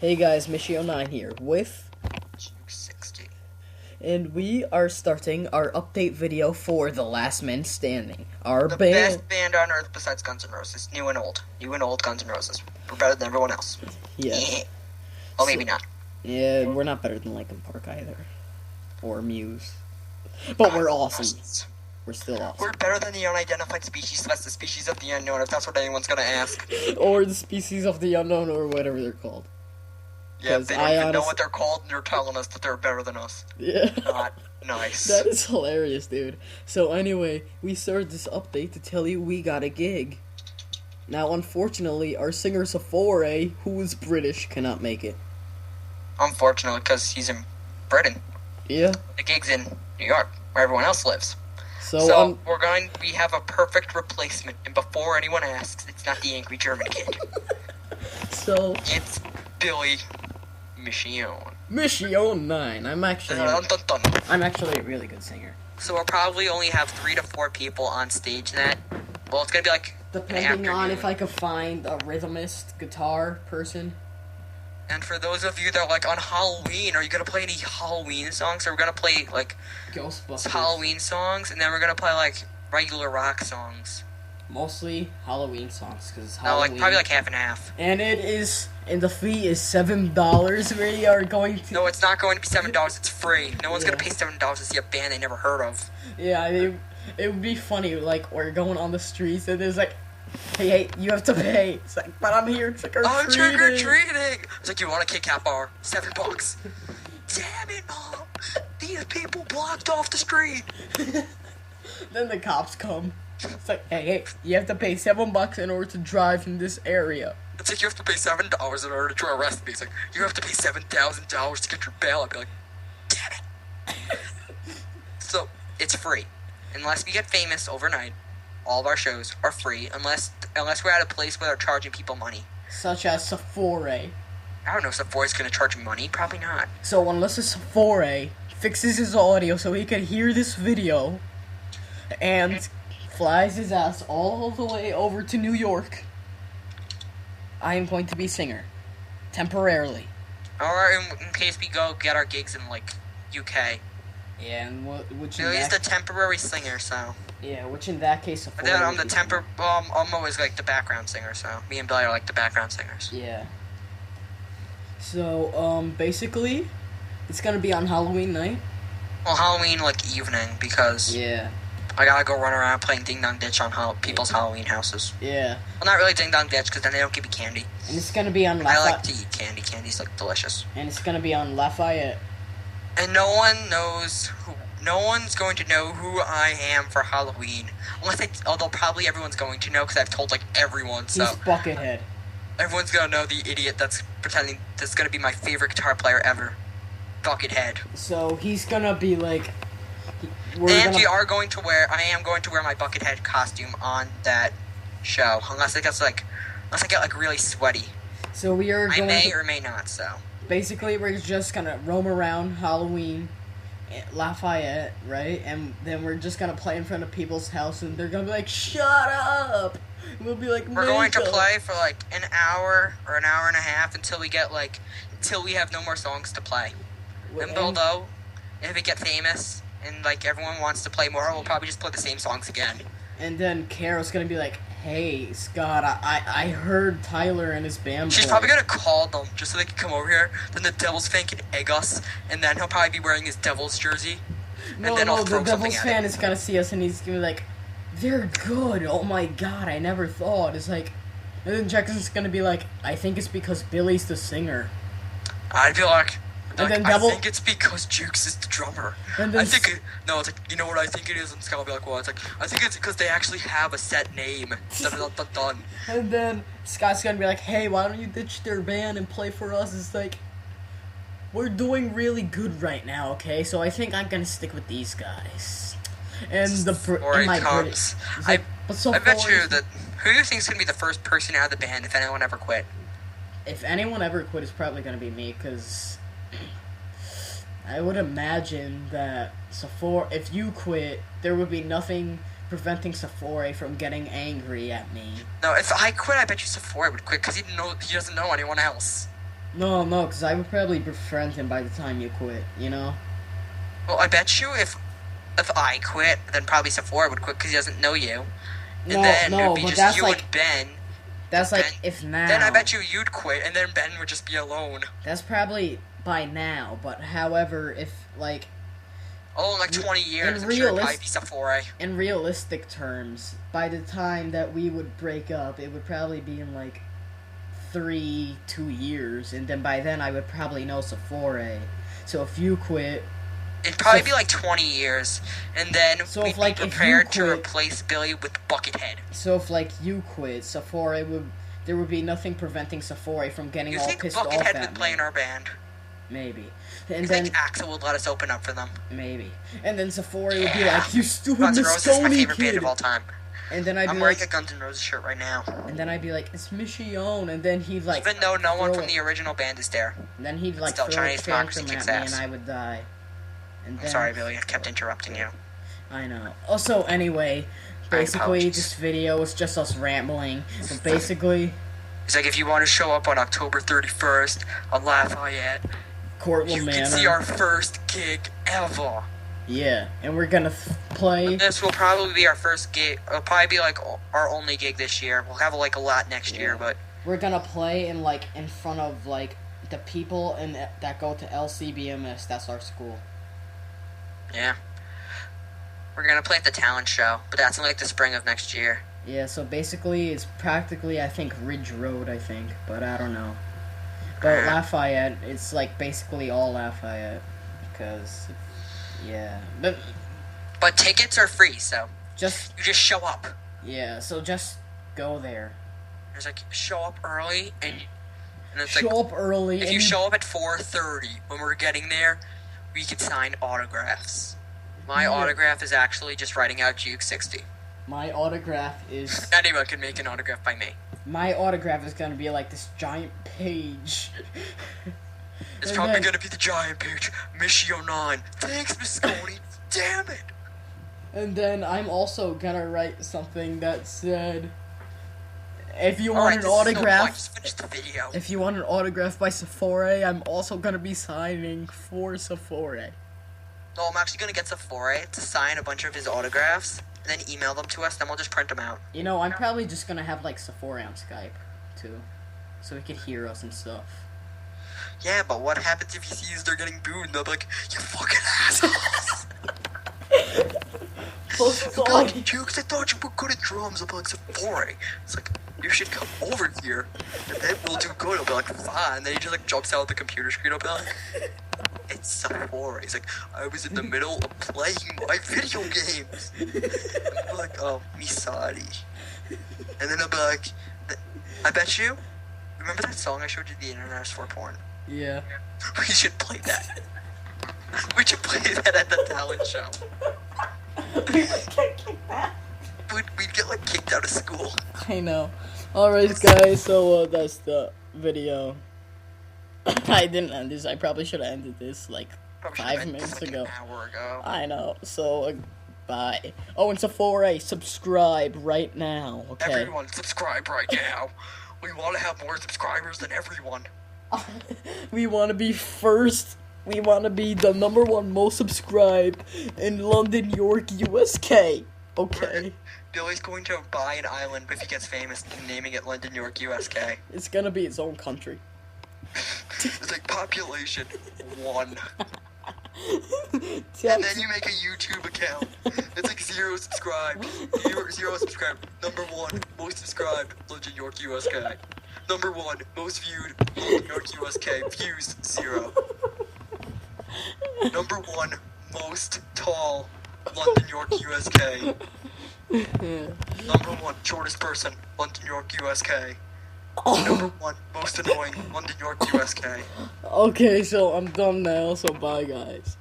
Hey guys, Michio9 here with 60. and we are starting our update video for The Last Man Standing. Our The band. best band on earth besides Guns N' Roses. New and old. New and old Guns N' Roses. We're better than everyone else. Yes. Oh, maybe not. Yeah, we're not better than Linkin Park either. Or Muse. But we're awesome. We're still awesome. We're better than the unidentified species, less the species of the unknown, if that's what anyone's gonna ask. Or the Species of the Unknown, or whatever they're called. Yeah, they don't even know what they're called, and they're telling us that they're better than us. Yeah. Not nice. That is hilarious, dude. So anyway, we started this update to tell you we got a gig. Now, unfortunately, our singer seffoura, who is British, cannot make it. Unfortunately, because he's in Britain. Yeah. The gig's in New York, where everyone else lives. So we have a perfect replacement, and before anyone asks, it's not the angry German kid. So It's Billy Michio. Michio9. I'm actually a really good singer. So we'll probably only have 3 to 4 people on stage that. Well, it's gonna be like Depending on if I could find a rhythmist guitar person. And for those of you that are like on Halloween, are you gonna play any Halloween songs? Or we're gonna play like Ghostbusters. Halloween songs, and then we're gonna play like regular rock songs. Mostly Halloween songs, because No, Halloween. like probably like half and half. And the fee is $7. We are going to. No, it's not going to be $7. It's free. No one's gonna pay $7 to see a band they never heard of. Yeah, it would be funny. Like we're going on the streets and there's like, hey, you have to pay. It's like, but I'm here trick or treating. I'm trick or treating. It's like, you want a Kit Kat bar? $7. Damn it, Mom! These people blocked off the street. Then the cops come. It's like, hey, you have to pay $7 in order to drive in this area. It's like, you have to pay $7 in order to arrest me. It's like, you have to pay $7,000 to get your bail. I'd be like, damn it. So, it's free. Unless we get famous overnight, all of our shows are free. Unless we're at a place where they're charging people money. Such as seffoura. I don't know if Sephora's gonna charge me money. Probably not. So unless a seffoura fixes his audio so he can hear this video and flies his ass all the way over to New York, I am going to be singer. Temporarily. Or in case we go get our gigs in, like, UK. Yeah, and which Billy's the temporary singer, so. Yeah, which in that case, But then I'm the I'm always, like, the background singer, so. Me and Billy are, like, the background singers. Yeah. So, basically, it's gonna be on Halloween night. Well, Halloween, like, evening, because. Yeah. I gotta go run around playing Ding Dong Ditch on people's Halloween houses. Yeah. Well, not really Ding Dong Ditch, because then they don't give me candy. And it's gonna be on I like to eat candy. Candy's, like, delicious. And it's gonna be on Lafayette. And no one's going to know who I am for Halloween. Although probably everyone's going to know, because I've told, like, everyone, so. He's Buckethead. Everyone's gonna know the idiot that's pretending that's gonna be my favorite guitar player ever. Buckethead. So he's gonna be like. I am going to wear my Buckethead costume on that show, unless I get like really sweaty. So we are. I may or may not. So basically, we're just gonna roam around Halloween, at Lafayette, right? And then we're just gonna play in front of people's house, and they're gonna be like, "Shut up!" And we'll be like, "We're going to play for like an hour or an hour and a half until we have no more songs to play." Then, although, if we get famous and like everyone wants to play more, we'll probably just play the same songs again. And then Carol's gonna be like, "Hey, Scott, I heard Tyler and his band." She's probably gonna call them just so they can come over here. Then the Devils fan can egg us, and then he'll probably be wearing his Devils jersey. The Devils fan is gonna see us, and he's gonna be like, "They're good. Oh my god, I never thought." It's like, and then Jackson's gonna be like, "I think it's because Billy's the singer." I'd be like. I think it's because Jukes is the drummer. And then it's like, you know what I think it is? And Scott will be like, well, it's like, I think it's because they actually have a set name. Dun. And then Scott's gonna be like, hey, why don't you ditch their band and play for us? It's like, we're doing really good right now, okay? So I think I'm gonna stick with these guys. And comes. I bet you that, who do you think is gonna be the first person out of the band if anyone ever quit? If anyone ever quit, it's probably gonna be me, because I would imagine that seffoura, if you quit, there would be nothing preventing seffoura from getting angry at me. No, if I quit, I bet you seffoura would quit, because he doesn't know anyone else. No, because I would probably befriend him by the time you quit, you know? Well, I bet you if I quit, then probably Sephora would quit because he doesn't know you. And then it would be but just that's you like, and Ben. that's like Ben, if now. Then I bet you'd quit, and then Ben would just be alone. That's probably by now, but however, if, like... Oh, in like 20 years, I'm sure it'd probably be Sephora. In realistic terms, by the time that we would break up, it would probably be in, like, 2 years, and then by then I would probably know Sephora. So if you quit... It'd probably be like 20 years, and then we'd be prepared to quit, replace Billy with Buckethead. So if, like, you quit, Sephora there would be nothing preventing Sephora from getting all pissed off at me. You think Buckethead would play in our band? Maybe. And then Axel would let us open up for them? Maybe. And then Sephora would be like, you stupid Guns N' Roses is my favorite kid. band of all time. And then I'm wearing a Guns N' Roses shirt right now. And then I'd be like, it's Michonne. And then he'd like... Even though no one from the original band is there. And then he'd like still, throw Chinese a tantrum democracy at me kicks and ass. I would die. And then... I'm sorry, Billy. I kept interrupting you. I know. Also, anyway, basically, this video is just us rambling. But basically... It's like if you want to show up on October 31st on Lafayette, Cortland Manor. You can see our first gig ever. Yeah, and we're gonna play... This will probably be our first gig. It'll probably be like our only gig this year. We'll have like a lot next year, but... We're gonna play in like in front of like the people that go to LCBMS. That's our school. Yeah. We're gonna play at the talent show, but that's in like the spring of next year. Yeah, so basically it's practically, I think, Ridge Road, I think, but I don't know. But Lafayette, it's like basically all Lafayette, because, yeah. But tickets are free, so you just show up. Yeah, so just go there. It's like, show up early, and it's show up early. If you show up at 4:30 when we're getting there, we can sign autographs. My autograph is actually just writing out Juke 60. My autograph is... Anyone can make an autograph by me. My autograph is gonna be like this giant page. It's probably gonna be the giant page. Michio 9. Thanks, Miss Scotty. Damn it. And then I'm also gonna write something that said... If you want an autograph... Just finish the video. If you want an autograph by Sephora, I'm also gonna be signing for Sephora. No, I'm actually gonna get Sephora to sign a bunch of his autographs, and then email them to us, then we'll just print them out. You know, I'm probably just gonna have, like, Sephora on Skype, too. So he could hear us and stuff. Yeah, but what happens if he sees they're getting booed? They'll be like, you fucking assholes! God, Jukes, I thought you were good at drums. I'll be like, Sephora. It's like, you should come over here, and then we'll do good. I'll be like, fine. And then he just, like, jumps out the computer screen. I'll be like... It's Sephora. He's like, I was in the middle of playing my video games. I'm like, oh, me sorry. And then I'll be like, I bet you, remember that song I showed you, The Internet is for Porn? Yeah. We should play that. We should play that at the talent show. We'd get, like, kicked out of school. I know. Alright, guys, so that's the video. I didn't end this. I probably should have ended this like 5 minutes ago. An hour ago. I know. So, bye. Oh, and Sephora, subscribe right now. Okay. Everyone, subscribe right now. We want to have more subscribers than everyone. We want to be first. We want to be the #1 most subscribed in London, York, USK. Okay. Billy's going to buy an island if he gets famous, naming it London, York, USK. It's gonna be its own country. It's like population 1. And then you make a YouTube account. It's like 0 subscribed. 0 subscribed. #1 most subscribed. London, York, USK. #1 most viewed. London, York, USK. Views 0. #1 most tall. London, York, USK. #1 shortest person. London, York, USK. #1 most annoying. London, York, USK. Okay, so I'm done now, so bye guys.